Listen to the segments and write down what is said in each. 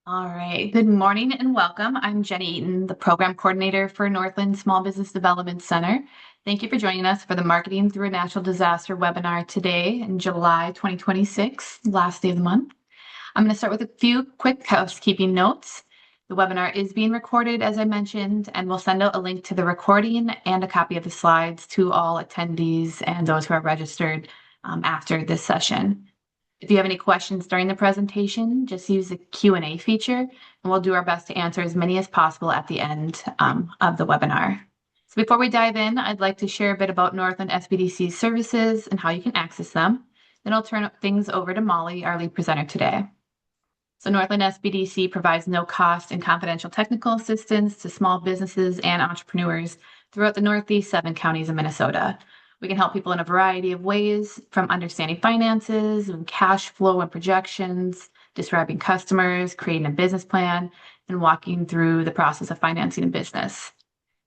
All right. Good morning and welcome. I'm Jenny Eaton, the program coordinator for Northland Small Business Development Center. Thank you for joining us for the Marketing Through a Natural Disaster webinar today in July 2026, last day of the month. I'm going to start with a few quick housekeeping notes. The webinar is being recorded, as I mentioned, and we'll send out a link to the recording and a copy of the slides to all attendees and those who are registered after this session. If you have any questions during the presentation, just use the Q&A feature, and we'll do our best to answer as many as possible at the end of the webinar. So before we dive in, I'd like to share a bit about Northland SBDC's services and how you can access them. Then I'll turn things over to Molly, our lead presenter today. So Northland SBDC provides no-cost and confidential technical assistance to small businesses and entrepreneurs throughout the Northeast 7 counties of Minnesota. We can help people in a variety of ways, from understanding finances and cash flow and projections, describing customers, creating a business plan, and walking through the process of financing a business.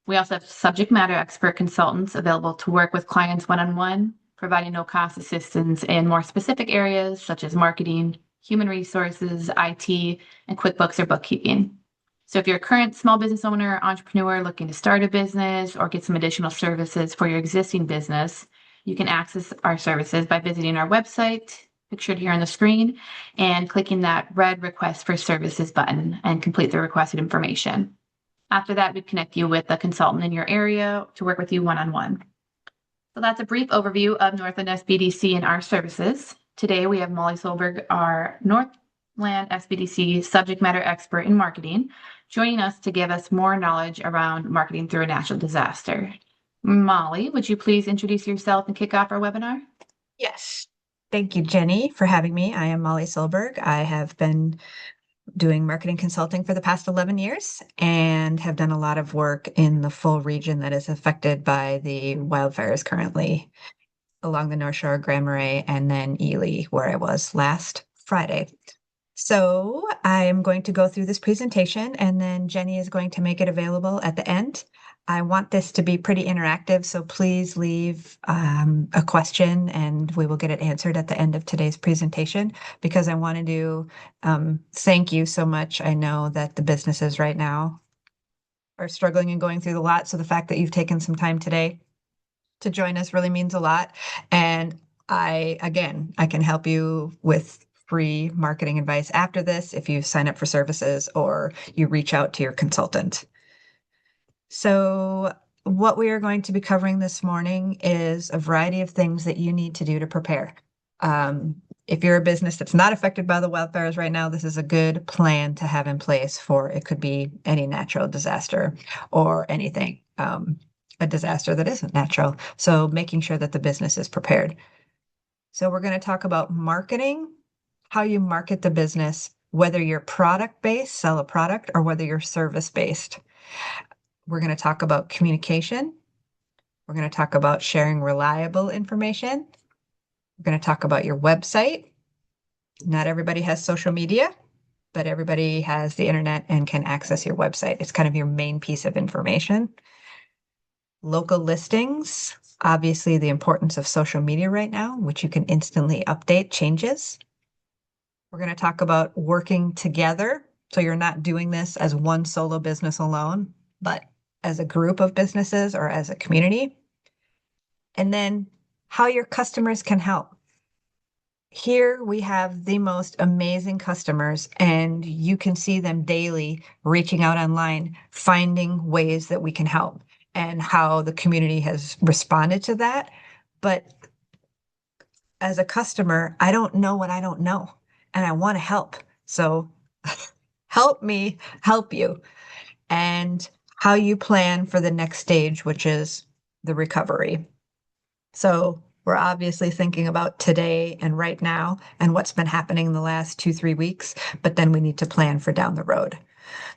We also have subject matter expert consultants available to work with clients one-on-one, providing no-cost assistance in more specific areas such as marketing, human resources, IT, and QuickBooks or bookkeeping. So if you're a current small business owner or entrepreneur looking to start a business or get some additional services for your existing business, you can access our services by visiting our website, pictured here on the screen, and clicking that red Request for Services button and complete the requested information. After that, we'd connect you with a consultant in your area to work with you one-on-one. So that's a brief overview of Northland SBDC and our services. Today, we have Molly Solberg, our Northland SBDC subject matter expert in marketing, joining us to give us more knowledge around marketing through a natural disaster. Molly, would you please introduce yourself and kick off our webinar? Yes. Thank you, Jenny, for having me. I am Molly Solberg. I have been doing marketing consulting for the past 11 years and have done a lot of work in the full region that is affected by the wildfires currently along the North Shore of Grand Marais and then Ely, where I was last Friday. So I am going to go through this presentation and then Jenny is going to make it available at the end. I want this to be pretty interactive, so please leave a question and we will get it answered at the end of today's presentation because I want to thank you so much. I know that the businesses right now are struggling and going through a lot, so the fact that you've taken some time today to join us really means a lot. And I can help you with free marketing advice after this if you sign up for services or you reach out to your consultant. So what we are going to be covering this morning is a variety of things that you need to do to prepare. If you're a business that's not affected by the wildfires right now, this is a good plan to have in place for it could be any natural disaster or anything, a disaster that isn't natural. So making sure that the business is prepared. So we're going to talk about marketing, how you market the business, whether you're product-based, sell a product, or whether you're service-based. We're going to talk about communication. We're going to talk about sharing reliable information. We're going to talk about your website. Not everybody has social media, but everybody has the internet and can access your website. It's kind of your main piece of information. Local listings, obviously the importance of social media right now, which you can instantly update changes. We're going to talk about working together. So you're not doing this as one solo business alone, but as a group of businesses or as a community. And then how your customers can help. Here we have the most amazing customers, and you can see them daily reaching out online, finding ways that we can help and how the community has responded to that. But as a customer, I don't know what I don't know, and I want to help. So help me help you. And how you plan for the next stage, which is the recovery. So we're obviously thinking about today and right now and what's been happening in the last 2, 3 weeks, but then we need to plan for down the road.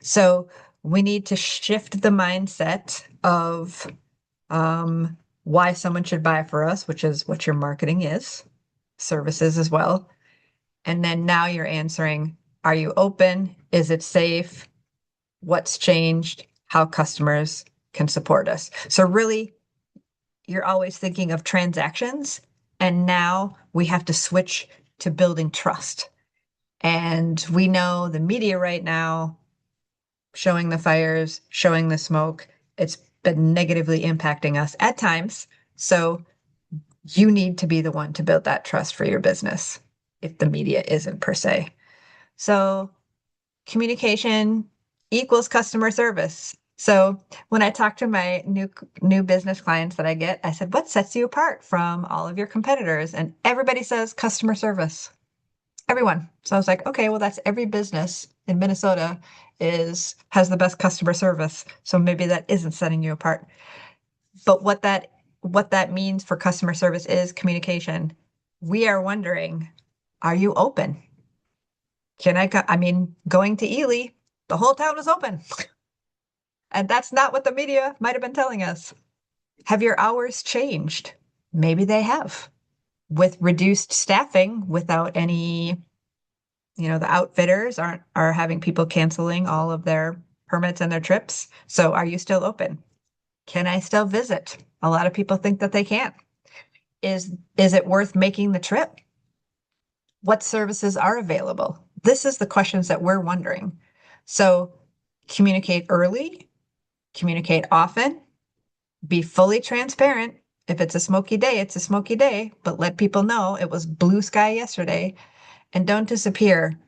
So we need to shift the mindset of why someone should buy for us, which is what your marketing is, services as well. And then now you're answering, are you open? Is it safe? What's changed? How customers can support us. So really, you're always thinking of transactions, and now we have to switch to building trust. And we know the media right now showing the fires, showing the smoke, it's been negatively impacting us at times. So you need to be the one to build that trust for your business if the media isn't per se. So communication equals customer service. So when I talk to my new business clients that I get, I said, "What sets you apart from all of your competitors?" And everybody says customer service. Everyone. So I was like, okay, well, that's every business in Minnesota has the best customer service. So maybe that isn't setting you apart. But what that means for customer service is communication. We are wondering, are you open? I mean, going to Ely, the whole town was open. And that's not what the media might have been telling us. Have your hours changed? Maybe they have. With reduced staffing, without any, the outfitters are having people canceling all of their permits and their trips. So are you still open? Can I still visit? A lot of people think that they can't. Is it worth making the trip? What services are available? This is the questions that we're wondering. So communicate early, communicate often, be fully transparent. If it's a smoky day, it's a smoky day, but let people know it was blue sky yesterday, and don't disappear.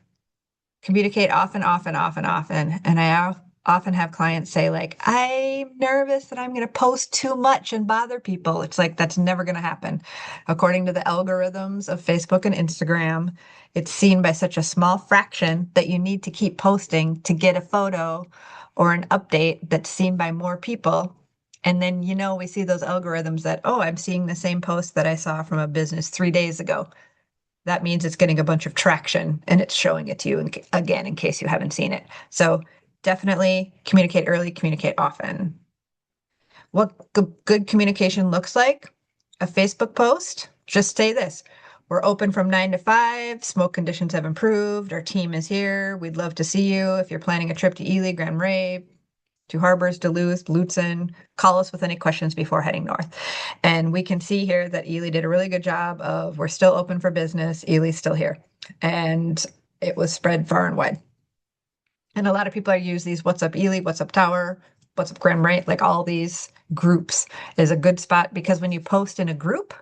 Communicate often, often, often, often. And I often have clients say, like, I'm nervous that I'm going to post too much and bother people. It's like, that's never going to happen. According to the algorithms of Facebook and Instagram, it's seen by such a small fraction that you need to keep posting to get a photo or an update that's seen by more people. And then, we see those algorithms that, oh, I'm seeing the same post that I saw from a business 3 days ago. That means it's getting a bunch of traction and it's showing it to you again in case you haven't seen it. So definitely communicate early, communicate often. What good communication looks like? A Facebook post, just say this. We're open from 9 to 5. Smoke conditions have improved. Our team is here. We'd love to see you. If you're planning a trip to Ely, Grand Marais, to Harbors, Duluth, Lutzen, call us with any questions before heading north. And we can see here that Ely did a really good job of, we're still open for business. Ely's still here. And it was spread far and wide. And a lot of people are use these What's Up Ely, What's Up Tower, What's Up Grand Marais, like all these groups is a good spot because when you post in a group,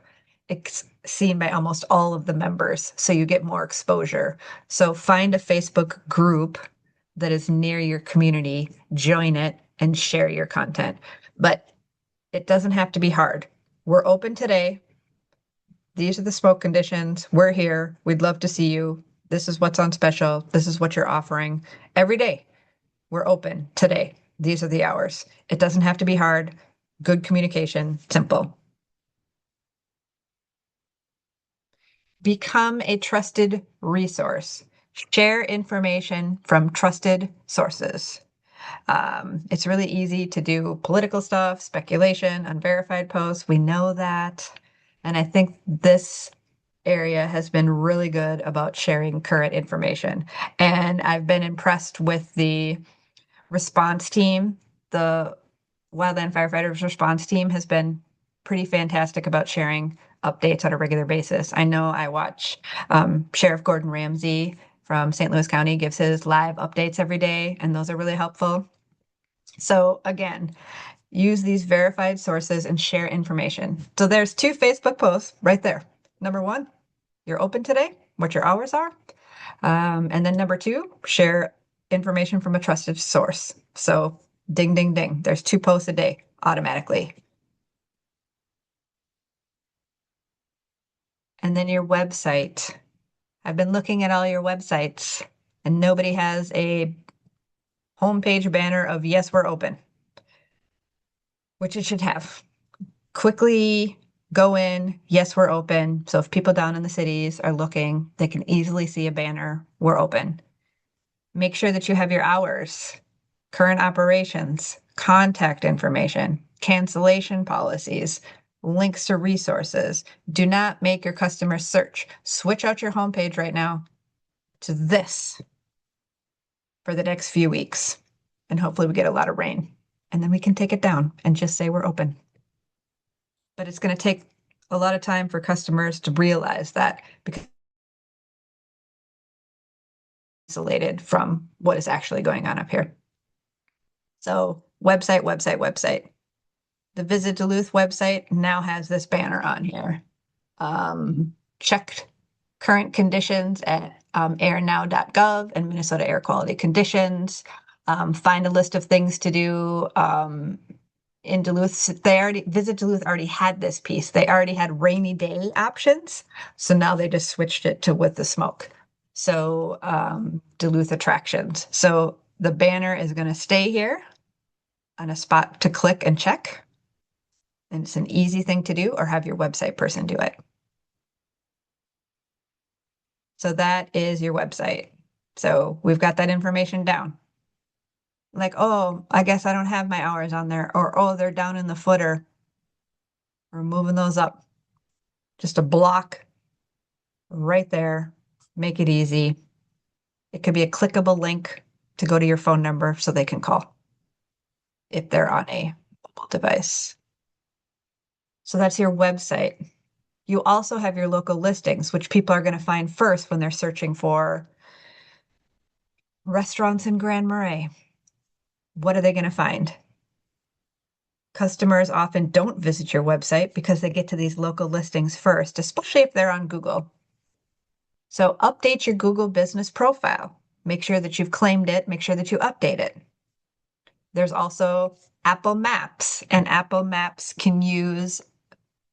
it's seen by almost all of the members. So you get more exposure. So find a Facebook group that is near your community, join it and share your content. But it doesn't have to be hard. We're open today. These are the smoke conditions. We're here. We'd love to see you. This is what's on special. This is what you're offering. Every day, we're open today. These are the hours. It doesn't have to be hard. Good communication, simple. Become a trusted resource. Share information from trusted sources. It's really easy to do political stuff, speculation, unverified posts. We know that. And I think this area has been really good about sharing current information. And I've been impressed with the response team. The Wildland Firefighters response team has been pretty fantastic about sharing updates on a regular basis. I know I watch Sheriff Gordon Ramsay from St. Louis County gives his live updates every day, and those are really helpful. So again, use these verified sources and share information. So there's 2 Facebook posts right there. Number 1, you're open today, what your hours are. And then number 2, share information from a trusted source. So ding, ding, ding. There's 2 posts a day automatically. And then your website. I've been looking at all your websites and nobody has a homepage banner of yes, we're open, which it should have. Quickly go in, yes, we're open. So if people down in the cities are looking, they can easily see a banner, we're open. Make sure that you have your hours, current operations, contact information, cancellation policies, links to resources. Do not make your customers search. Switch out your homepage right now to this for the next few weeks. And hopefully we get a lot of rain. And then we can take it down and just say we're open. But it's going to take a lot of time for customers to realize that because isolated from what is actually going on up here. So website, website, website. The Visit Duluth website now has this banner on here. Checked current conditions at airnow.gov and Minnesota air quality conditions. Find a list of things to do in Duluth. Visit Duluth already had this piece. They already had rainy day options. So now they just switched it to with the smoke. So Duluth attractions. So the banner is going to stay here on a spot to click and check. And it's an easy thing to do, or have your website person do it. So that is your website. So we've got that information down. Like, oh, I guess I don't have my hours on there, or oh, they're down in the footer. We're moving those up. Just a block right there. Make it easy. It could be a clickable link to go to your phone number so they can call if they're on a mobile device. So that's your website. You also have your local listings, which people are going to find first when they're searching for restaurants in Grand Marais. What are they going to find? Customers often don't visit your website because they get to these local listings first, especially if they're on Google. So update your Google business profile. Make sure that you've claimed it. Make sure that you update it. There's also Apple Maps, and Apple Maps can use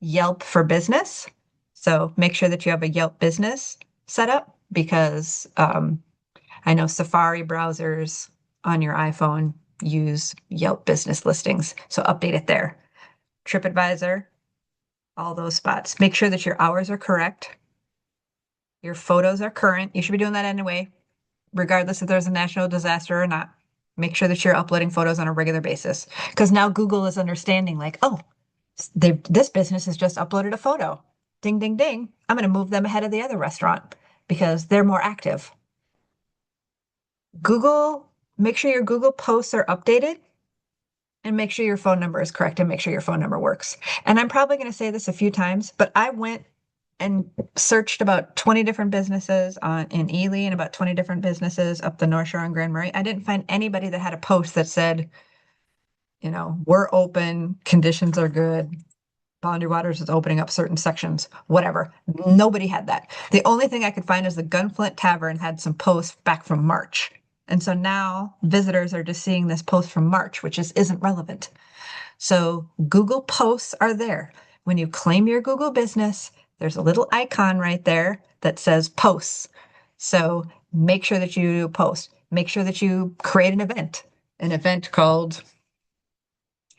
Yelp for business. So make sure that you have a Yelp business set up, because I know Safari browsers on your iPhone use Yelp business listings. So update it there. TripAdvisor, all those spots. Make sure that your hours are correct. Your photos are current. You should be doing that anyway, regardless if there's a national disaster or not. Make sure that you're uploading photos on a regular basis, because now Google is understanding, like, oh, this business has just uploaded a photo. Ding, ding, ding. I'm going to move them ahead of the other restaurant because they're more active. Google, make sure your Google posts are updated, and make sure your phone number is correct, and make sure your phone number works. And I'm probably going to say this a few times, but I went and searched about 20 different businesses in Ely and about 20 different businesses up the North Shore and Grand Marais. I didn't find anybody that had a post that said, we're open, conditions are good, Boundary Waters is opening up certain sections, whatever. Nobody had that. The only thing I could find is the Gunflint Tavern had some posts back from March. And so now visitors are just seeing this post from March, which isn't relevant. So Google posts are there. When you claim your Google business, there's a little icon right there that says posts. So make sure that you post. Make sure that you create an event called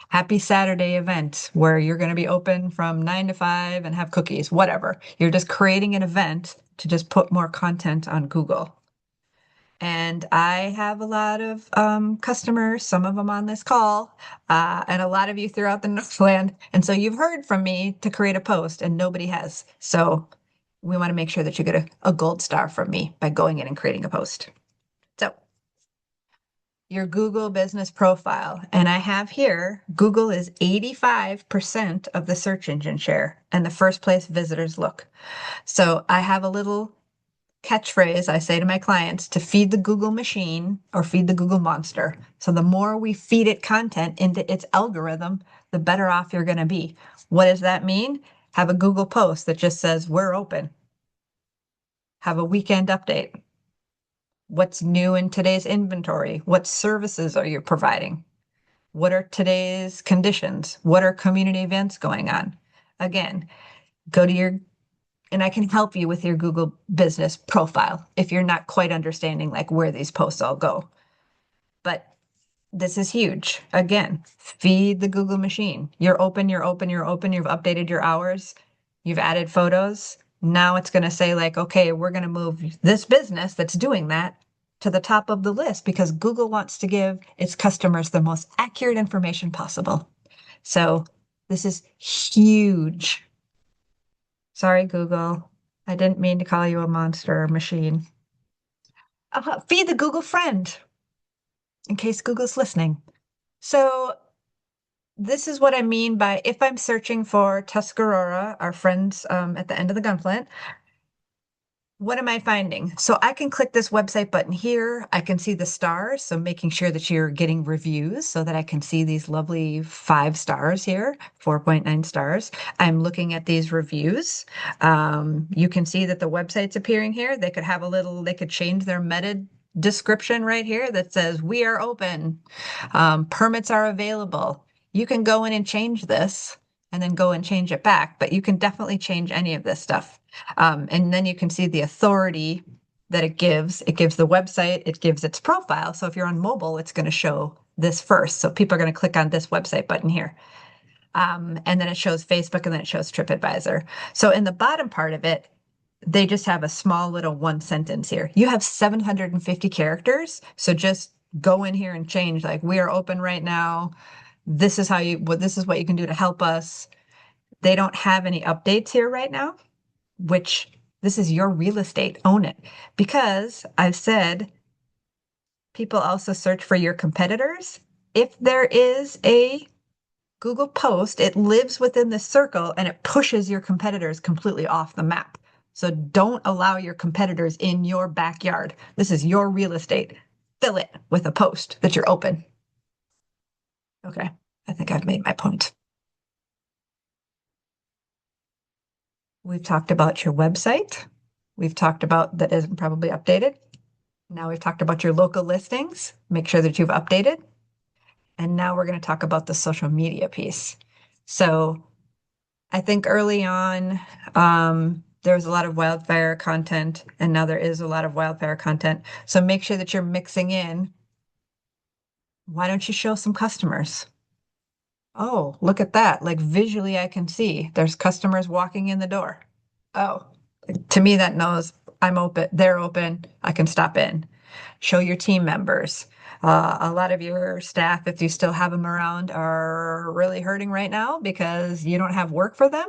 Happy Saturday event, where you're going to be open from 9 to 5 and have cookies, whatever. You're just creating an event to just put more content on Google. And I have a lot of customers, some of them on this call, and a lot of you throughout the Northland. And so you've heard from me to create a post, and nobody has. So we want to make sure that you get a gold star from me by going in and creating a post. So your Google business profile. And I have here, Google is 85% of the search engine share and the first place visitors look. So I have a little catchphrase I say to my clients to feed the Google machine or feed the Google monster. So the more we feed it content into its algorithm, the better off you're going to be. What does that mean? Have a Google post that just says, we're open. Have a weekend update. What's new in today's inventory? What services are you providing? What are today's conditions? What are community events going on? Again, go to and I can help you with your Google business profile if you're not quite understanding like where these posts all go. But this is huge. Again, feed the Google machine. You're open, you're open, you're open. You've updated your hours. You've added photos. Now it's going to say like, okay, we're going to move this business that's doing that to the top of the list because Google wants to give its customers the most accurate information possible. So this is huge. Sorry, Google. I didn't mean to call you a monster machine. Feed the Google friend in case Google's listening. So this is what I mean by if I'm searching for Tuscarora, our friends at the end of the Gunflint, What am I finding? So I can click this website button here. I can see the stars. So making sure that you're getting reviews so that I can see these lovely 5 stars here, 4.9 stars. I'm looking at these reviews. You can see that the website's appearing here. They could have a little, they could change their meta description right here that says, we are open. Permits are available. You can go in and change this and then go and change it back, but you can definitely change any of this stuff. And then you can see the authority that it gives. It gives the website, it gives its profile. So if you're on mobile, it's going to show this first. So people are going to click on this website button here. And then it shows Facebook and then it shows TripAdvisor. So in the bottom part of it, they just have a small little one sentence here. You have 750 characters. So just go in here and change, like, we are open right now. This is how you, what this is what you can do to help us. They don't have any updates here right now, which this is your real estate, own it. Because I've said people also search for your competitors. If there is a Google post, it lives within the circle and it pushes your competitors completely off the map. So don't allow your competitors in your backyard. This is your real estate. Fill it with a post that you're open. Okay, I think I've made my point. We've talked about your website. We've talked about that isn't probably updated. Now we've talked about your local listings. Make sure that you've updated. And now we're going to talk about the social media piece. So I think early on, there was a lot of wildfire content, and now there is a lot of wildfire content. So make sure that you're mixing in. Why don't you show some customers? Oh, look at that. Like visually, I can see there's customers walking in the door. Oh, to me, that knows I'm open, they're open, I can stop in. Show your team members. A lot of your staff, if you still have them around, are really hurting right now because you don't have work for them.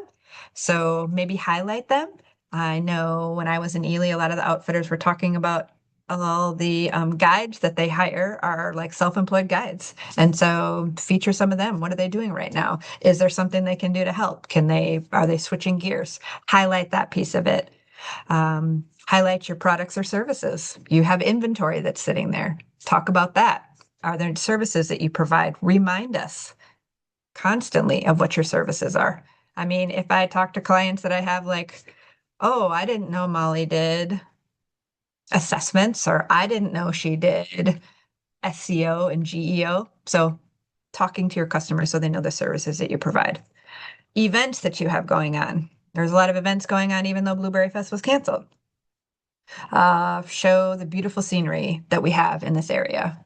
So maybe highlight them. I know when I was in Ely, a lot of the outfitters were talking about all the guides that they hire are like self-employed guides. And so feature some of them. What are they doing right now? Is there something they can do to help? Are they switching gears? Highlight that piece of it. Highlight your products or services. You have inventory that's sitting there. Talk about that. Are there services that you provide? Remind us constantly of what your services are. I mean, if I talk to clients that I have, like, oh, I didn't know Molly did assessments, or I didn't know she did SEO and GEO. So talking to your customers so they know the services that you provide. Events that you have going on. There's a lot of events going on, even though Blueberry Fest was canceled. Show the beautiful scenery that we have in this area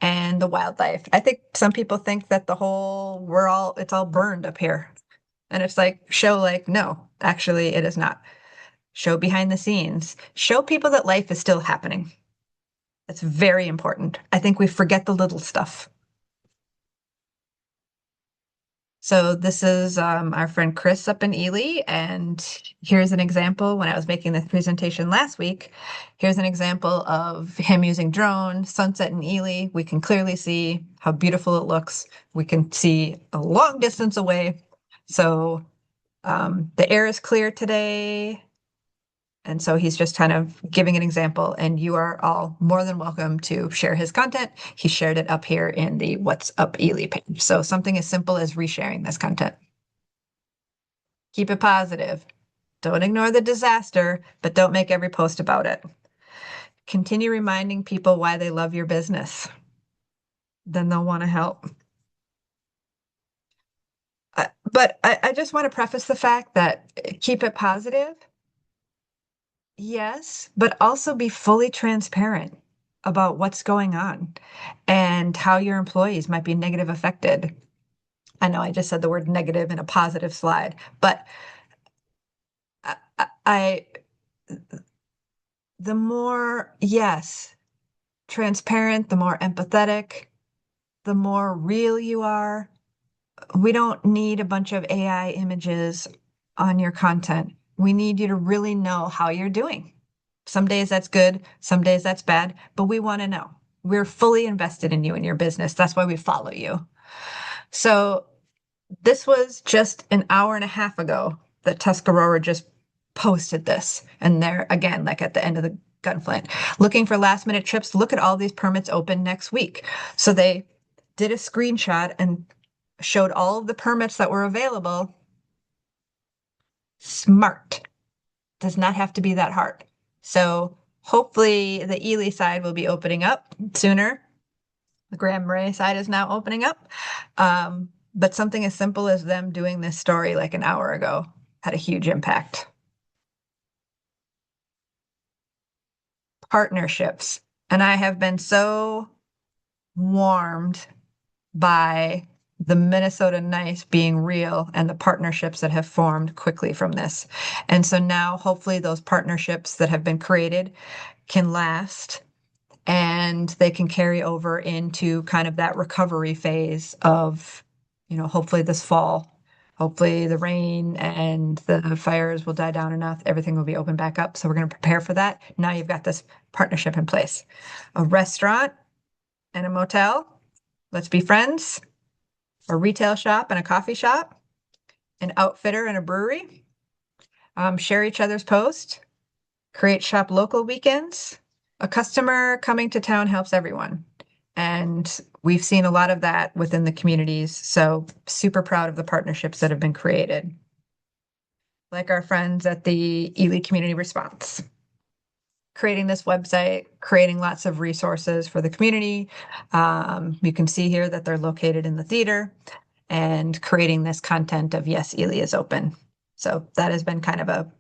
and the wildlife. I think some people think that it's all burned up here. And it's like, show like, no, actually it is not. Show behind the scenes. Show people that life is still happening. That's very important. I think we forget the little stuff. So this is our friend Chris up in Ely, and here's an example. When I was making this presentation last week, here's an example of him using drone, sunset in Ely. We can clearly see how beautiful it looks. We can see a long distance away. So the air is clear today. And so he's just kind of giving an example, and you are all more than welcome to share his content. He shared it up here in the What's Up Ely page. So something as simple as resharing this content. Keep it positive. Don't ignore the disaster, but don't make every post about it. Continue reminding people why they love your business. Then they'll want to help. But I just want to preface the fact that keep it positive. Yes, but also be fully transparent about what's going on and how your employees might be negative affected. I know I just said the word negative in a positive slide, but I the more, yes, transparent, the more empathetic, the more real you are. We don't need a bunch of AI images on your content. We need you to really know how you're doing. Some days that's good, some days that's bad, but we want to know. We're fully invested in you and your business. That's why we follow you. So this was just an hour and a half ago that Tuscarora just posted this. And they're again, like at the end of the gunflint, looking for last minute trips. Look at all these permits open next week. So they did a screenshot and showed all of the permits that were available. Smart. Does not have to be that hard. So hopefully the Ely side will be opening up sooner. The Grand Marais side is now opening up. But something as simple as them doing this story like an hour ago had a huge impact. Partnerships. And I have been so warmed by the Minnesota Nice being real and the partnerships that have formed quickly from this. And so now hopefully those partnerships that have been created can last and they can carry over into kind of that recovery phase of, hopefully this fall. Hopefully the rain and the fires will die down enough. Everything will be open back up. So we're going to prepare for that. Now you've got this partnership in place. A restaurant and a motel. Let's be friends. A retail shop and a coffee shop. An outfitter and a brewery. Share each other's posts. Create shop local weekends. A customer coming to town helps everyone. And we've seen a lot of that within the communities. So super proud of the partnerships that have been created. Like our friends at the Ely Community Response. Creating this website, creating lots of resources for the community. You can see here that they're located in the theater and creating this content of yes, Ely is open. So that has been kind of a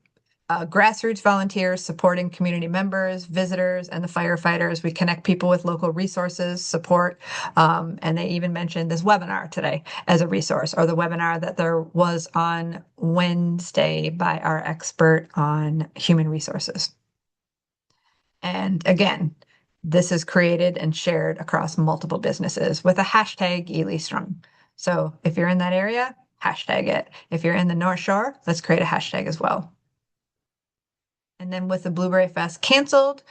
grassroots volunteers supporting community members, visitors, and the firefighters. We connect people with local resources, support, and they even mentioned this webinar today as a resource, or the webinar that there was on Wednesday by our expert on human resources. And again, this is created and shared across multiple businesses with a hashtag Ely Strong. So if you're in that area, hashtag it. If you're in the North Shore, let's create a hashtag as well. And then with the Blueberry Fest canceled,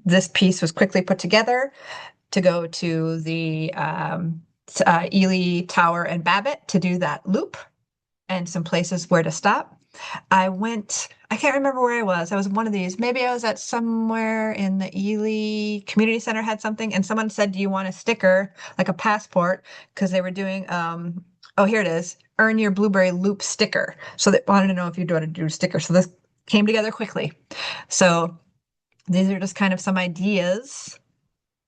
this piece was quickly put together to go to the Ely Tower and Babbitt to do that loop and some places where to stop. I can't remember where I was. I was one of these. Maybe I was at somewhere in the Ely Community Center had something, and someone said, do you want a sticker, like a passport? Because they were doing, oh, here it is, earn your Blueberry Loop sticker. So they wanted to know if you'd want to do a sticker. So this came together quickly. So these are just kind of some ideas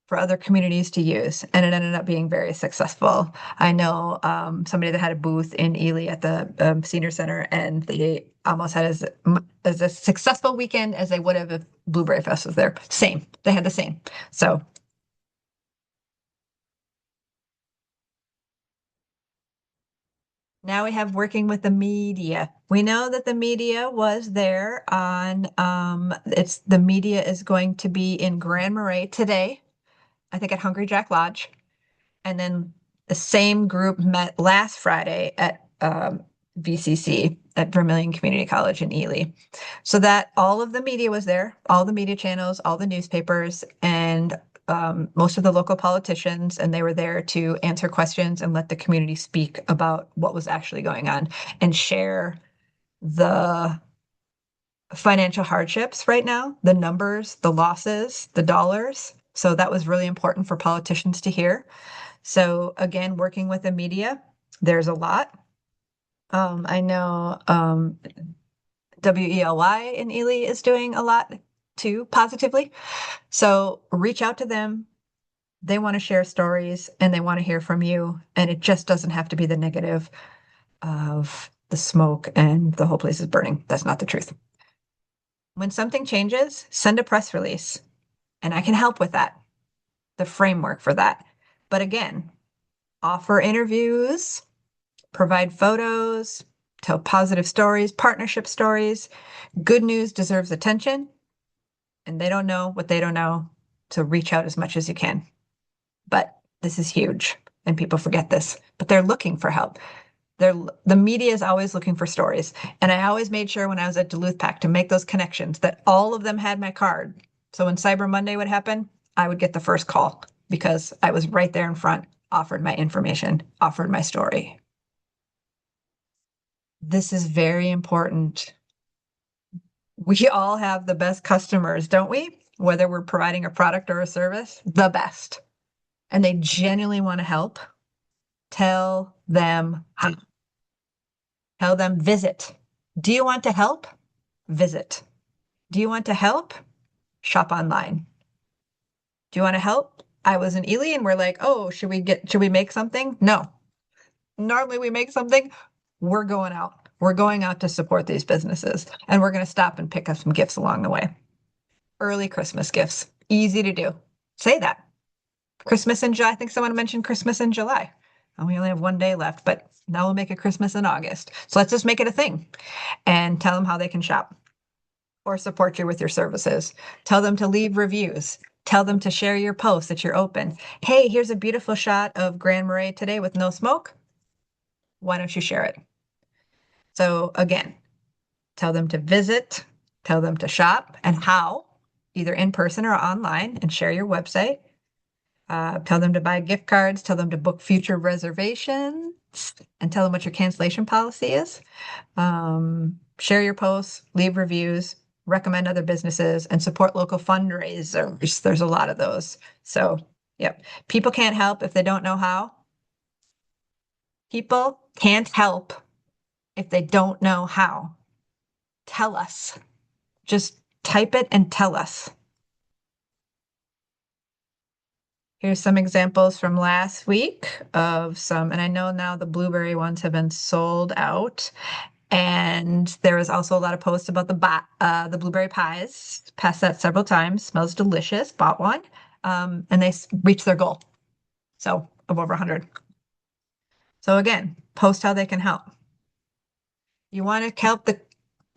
for other communities to use, and it ended up being very successful. I know somebody that had a booth in Ely at the senior center, and they almost had as a successful weekend as they would have if Blueberry Fest was there. Same, they had the same. So now we have working with the media. We know that the media was there on the media is going to be in Grand Marais today, I think at Hungry Jack Lodge. And then the same group met last Friday at VCC at Vermilion Community College in Ely. So that all of the media was there, all the media channels, all the newspapers, and most of the local politicians, and they were there to answer questions and let the community speak about what was actually going on and share the financial hardships right now, the numbers, the losses, the dollars. So that was really important for politicians to hear. So again, working with the media, there's a lot. I know WELY in Ely is doing a lot too, positively. So reach out to them. They want to share stories and they want to hear from you. And it just doesn't have to be the negative of the smoke and the whole place is burning. That's not the truth. When something changes, send a press release, and I can help with that, the framework for that. But again, offer interviews, provide photos, tell positive stories, partnership stories. Good news deserves attention, and they don't know what they don't know. So reach out as much as you can. But this is huge, and people forget this, but they're looking for help. The media is always looking for stories. And I always made sure when I was at Duluth PAC to make those connections that all of them had my card. So when Cyber Monday would happen, I would get the first call because I was right there in front, offered my information, offered my story. This is very important. We all have the best customers, don't we? Whether we're providing a product or a service, the best. And they genuinely want to help. Tell them how. Tell them visit. Do you want to help? Visit. Do you want to help? Shop online. Do you want to help? I was in Ely and we're like, oh, should we make something? No. Normally we make something. We're going out. We're going out to support these businesses and we're going to stop and pick up some gifts along the way. Early Christmas gifts. Easy to do. Say that. Christmas in July. I think someone mentioned Christmas in July. And we only have one day left, but now we'll make it Christmas in August. So let's just make it a thing and tell them how they can shop or support you with your services. Tell them to leave reviews. Tell them to share your post that you're open. Hey, here's a beautiful shot of Grand Marais today with no smoke. Why don't you share it? So again, tell them to visit, tell them to shop and how, either in person or online, and share your website. Tell them to buy gift cards, tell them to book future reservations, and tell them what your cancellation policy is. Share your posts, leave reviews, recommend other businesses, and support local fundraisers. There's a lot of those. So, yep. People can't help if they don't know how. People can't help if they don't know how. Tell us. Just type it and tell us. Here's some examples from last week of some, and I know now the blueberry ones have been sold out. And there was also a lot of posts about the blueberry pies. Passed that several times. Smells delicious. Bought one. And they reached their goal. So of over 100. So again, post how they can help. You want to help the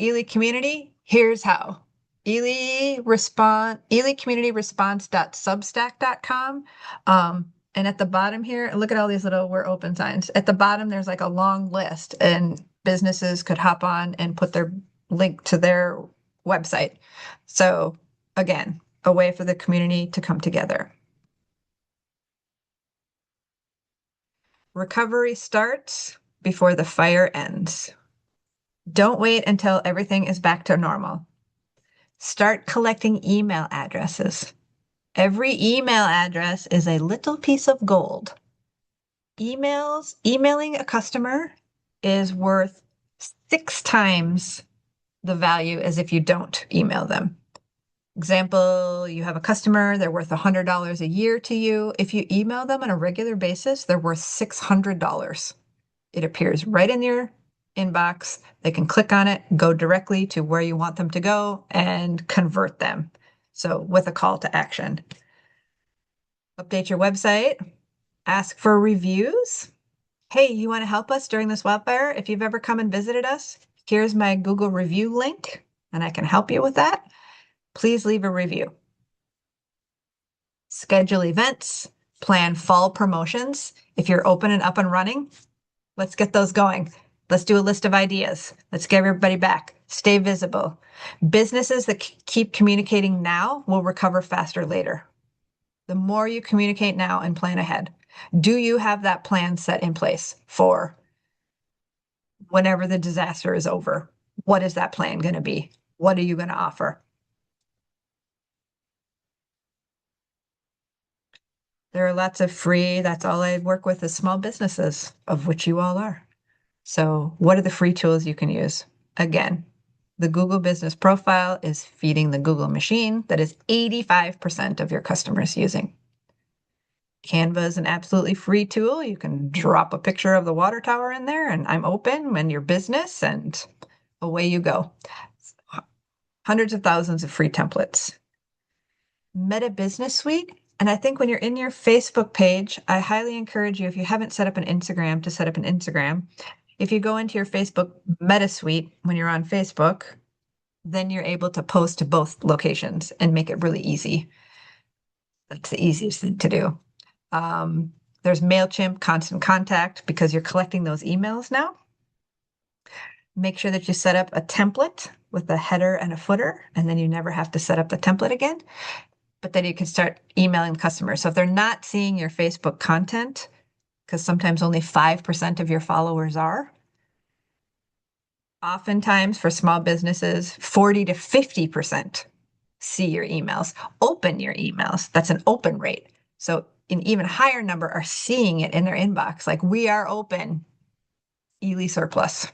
Ely community? Here's how. ElyCommunityResponse.substack.com. And at the bottom here, look at all these little "we're open" signs. At the bottom, there's like a long list, and businesses could hop on and put their link to their website. So again, a way for the community to come together. Recovery starts before the fire ends. Don't wait until everything is back to normal. Start collecting email addresses. Every email address is a little piece of gold. Emailing a customer is worth 6 times the value as if you don't email them. Example, you have a customer, they're worth $100 a year to you. If you email them on a regular basis, they're worth $600. It appears right in your inbox. They can click on it, go directly to where you want them to go, and convert them. So with a call to action. Update your website. Ask for reviews. Hey, you want to help us during this wildfire? If you've ever come and visited us, here's my Google review link, and I can help you with that. Please leave a review. Schedule events. Plan fall promotions. If you're open and up and running, let's get those going. Let's do a list of ideas. Let's get everybody back. Stay visible. Businesses that keep communicating now will recover faster later. The more you communicate now and plan ahead. Do you have that plan set in place for whenever the disaster is over? What is that plan going to be? What are you going to offer? There are lots of free, that's all I work with is small businesses, of which you all are. So what are the free tools you can use? Again, the Google Business Profile is feeding the Google machine that is 85% of your customers using. Canva is an absolutely free tool. You can drop a picture of the water tower in there and I'm open when your business and away you go. Hundreds of thousands of free templates. Meta Business Suite. And I think when you're in your Facebook page, I highly encourage you, if you haven't set up an Instagram, to set up an Instagram. If you go into your Facebook Meta Suite when you're on Facebook, then you're able to post to both locations and make it really easy. That's the easiest thing to do. There's MailChimp, Constant Contact, because you're collecting those emails now. Make sure that you set up a template with a header and a footer, and then you never have to set up the template again. But then you can start emailing customers. So if they're not seeing your Facebook content, because sometimes only 5% of your followers are, Oftentimes for small businesses, 40 to 50% see your emails, open your emails. That's an open rate. So an even higher number are seeing it in their inbox. Like we are open, Ely surplus.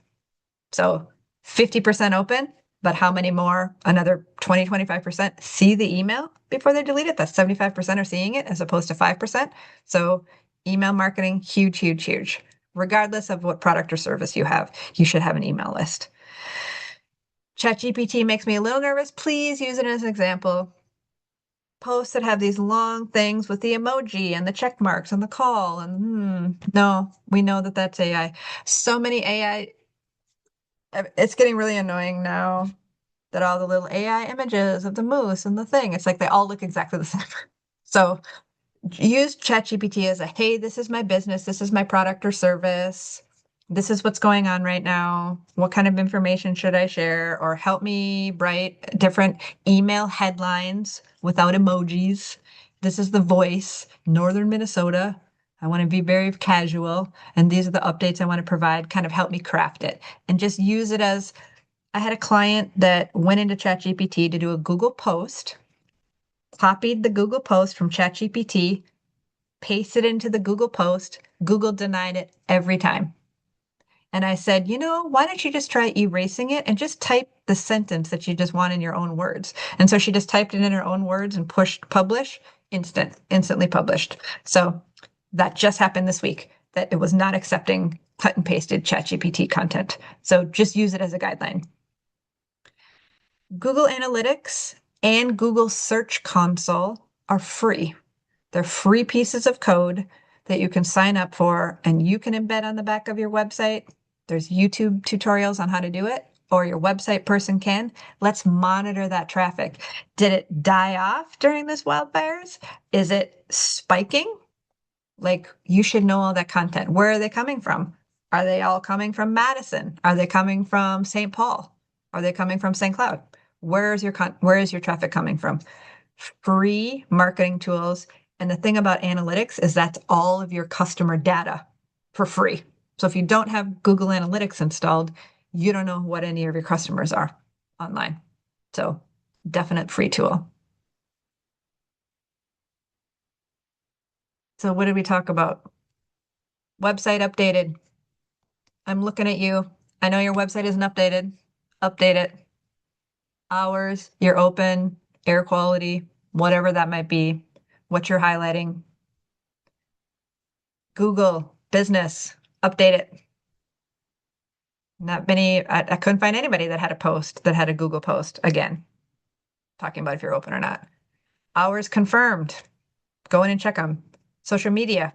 So 50% open, but how many more? Another 20, 25% see the email before they delete it. That's 75% are seeing it as opposed to 5%. So email marketing, huge, huge, huge. Regardless of what product or service you have, you should have an email list. ChatGPT makes me a little nervous. Please use it as an example. Posts that have these long things with the emoji and the check marks and the call. And no, we know that that's AI. So many AI. It's getting really annoying now that all the little AI images of the moose and the thing, it's like they all look exactly the same. So use ChatGPT as a, hey, this is my business, this is my product or service, this is what's going on right now. What kind of information should I share? Or help me write different email headlines without emojis. This is the voice, Northern Minnesota. I want to be very casual, and these are the updates I want to provide. Kind of help me craft it and just use it as I had a client that went into ChatGPT to do a Google post, copied the Google post from ChatGPT, pasted it into the Google post. Google denied it every time. And I said, why don't you just try erasing it and just type the sentence that you just want in your own words? And so she just typed it in her own words and pushed publish, instantly published. So that just happened this week, that it was not accepting cut and pasted ChatGPT content. So just use it as a guideline. Google Analytics and Google Search Console are free. They're free pieces of code that you can sign up for and you can embed on the back of your website. There's YouTube tutorials on how to do it, or your website person can. Let's monitor that traffic. Did it die off during this wildfires? Is it spiking? Like you should know all that content. Where are they coming from? Are they all coming from Madison? Are they coming from St. Paul? Are they coming from St. Cloud? Where is your traffic coming from? Free marketing tools. And the thing about analytics is that's all of your customer data for free. So if you don't have Google Analytics installed, you don't know what any of your customers are online. So definite free tool. So what did we talk about? Website updated. I'm looking at you. I know your website isn't updated. Update it. Hours, you're open, air quality, whatever that might be, what you're highlighting. Google business, update it. Not many, I couldn't find anybody that had a post that had a Google post. Again, talking about if you're open or not. Hours confirmed. Go in and check them. Social media.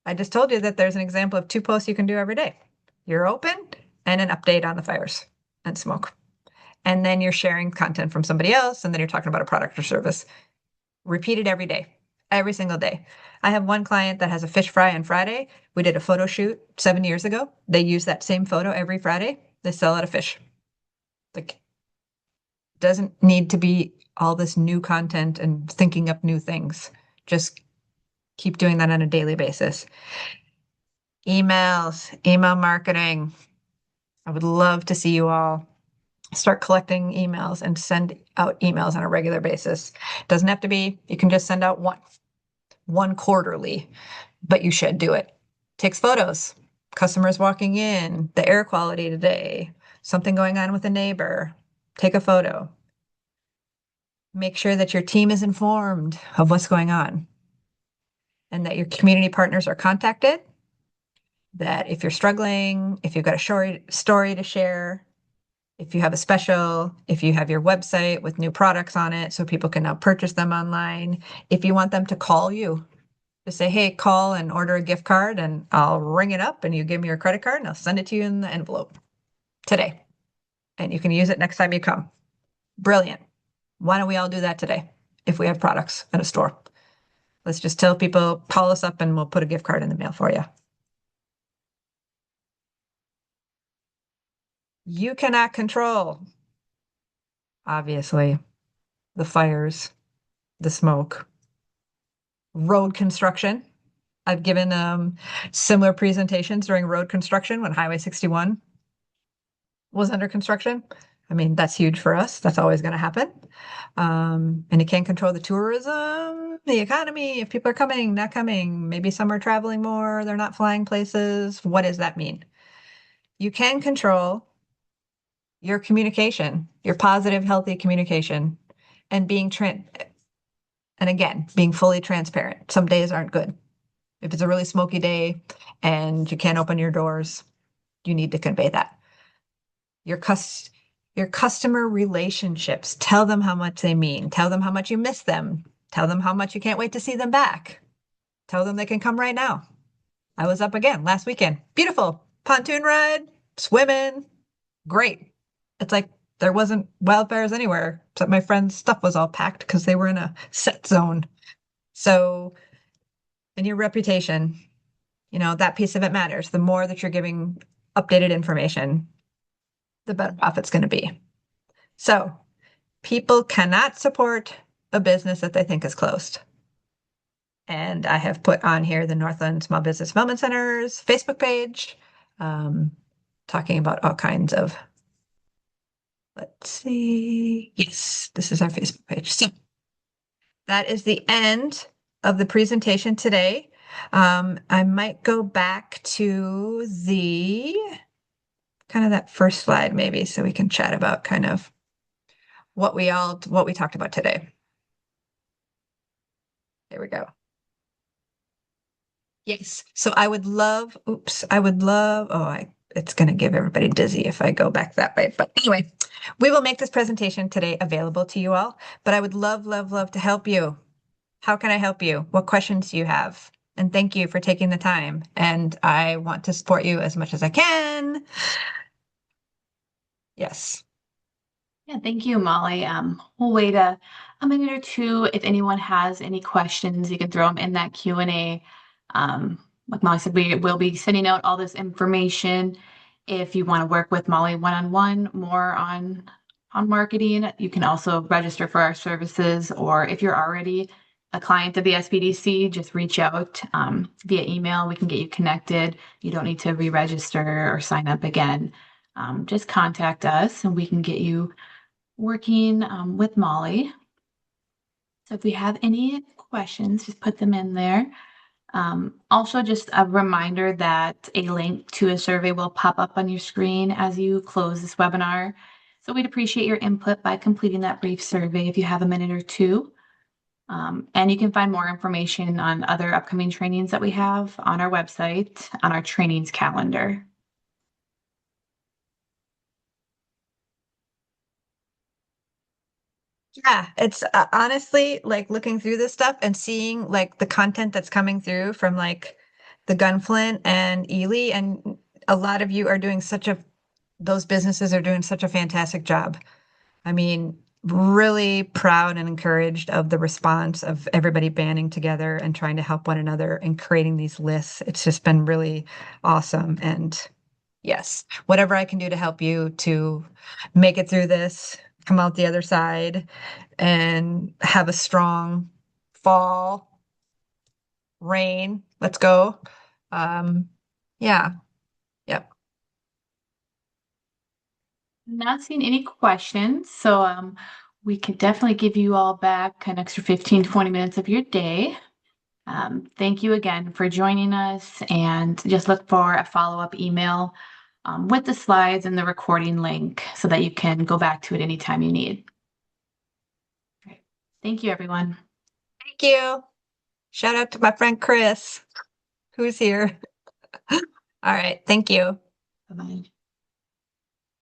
I just told you that there's an example of 2 posts you can do every day. You're open and an update on the fires and smoke. And then you're sharing content from somebody else, and then you're talking about a product or service. Repeat it every day, every single day. I have one client that has a fish fry on Friday. We did a photo shoot 7 years ago. They use that same photo every Friday. They sell out a fish. Like, doesn't need to be all this new content and thinking up new things. Just keep doing that on a daily basis. Emails, email marketing. I would love to see you all start collecting emails and send out emails on a regular basis. It doesn't have to be, you can just send out one quarterly, but you should do it. Takes photos, customers walking in, the air quality today, something going on with a neighbor. Take a photo. Make sure that your team is informed of what's going on and that your community partners are contacted. That if you're struggling, if you've got a story to share, if you have a special, if you have your website with new products on it so people can now purchase them online, if you want them to call you, just say, hey, call and order a gift card and I'll ring it up and you give me your credit card and I'll send it to you in the envelope today. And you can use it next time you come. Brilliant. Why don't we all do that today if we have products in a store? Let's just tell people, call us up and we'll put a gift card in the mail for you. You cannot control, obviously, the fires, the smoke, road construction. I've given similar presentations during road construction when Highway 61 was under construction. I mean, that's huge for us. That's always going to happen. And you can't control the tourism, the economy, if people are coming, not coming. Maybe some are traveling more, they're not flying places. What does that mean? You can control your communication, your positive, healthy communication, and and again, being fully transparent. Some days aren't good. If it's a really smoky day and you can't open your doors, you need to convey that. Your cus your customer relationships, tell them how much they mean. Tell them how much you miss them. Tell them how much you can't wait to see them back. Tell them they can come right now. I was up again last weekend. Beautiful. Pontoon ride, swimming, great. It's like there wasn't wildfires anywhere, except my friend's stuff was all packed because they were in a set zone. So, and your reputation, that piece of it matters. The more that you're giving updated information, the better off it's going to be. So, people cannot support a business that they think is closed. And I have put on here the Northland Small Business Development Center's Facebook page, talking about all kinds of, let's see. Yes, this is our Facebook page. So that is the end of the presentation today. I might go back to the kind of that first slide maybe so we can chat about kind of what we talked about today. There we go. Yes. So I would love, it's going to give everybody dizzy if I go back that way. But anyway, we will make this presentation today available to you all, but I would love, love, love to help you. How can I help you? What questions do you have? And thank you for taking the time. And I want to support you as much as I can. Yes. Yeah, thank you, Molly. We'll wait a minute or two. If anyone has any questions, you can throw them in that Q&A. Like Molly said, we will be sending out all this information. If you want to work with Molly one-on-one, more on marketing, you can also register for our services. Or if you're already a client of the SBDC, just reach out via email. We can get you connected. You don't need to re-register or sign up again. Just contact us and we can get you working with Molly. So if we have any questions, just put them in there. Also, just a reminder that a link to a survey will pop up on your screen as you close this webinar. So we'd appreciate your input by completing that brief survey if you have a minute or two. And you can find more information on other upcoming trainings that we have on our website, on our trainings calendar. Yeah, it's honestly like looking through this stuff and seeing like the content that's coming through from like the Gunflint and Ely, and a lot of you are doing those businesses are doing such a fantastic job. I mean, really proud and encouraged of the response of everybody banding together and trying to help one another and creating these lists. It's just been really awesome. And yes, whatever I can do to help you to make it through this, come out the other side, and have a strong fall, rain. Let's go. Yeah, yep. Not seeing any questions, so we can definitely give you all back an extra 15, 20 minutes of your day. Thank you again for joining us, and just look for a follow-up email with the slides and the recording link so that you can go back to it anytime you need. Great. Thank you, everyone. Thank you. Shout out to my friend Chris, who's here. All right. Thank you. Bye-bye.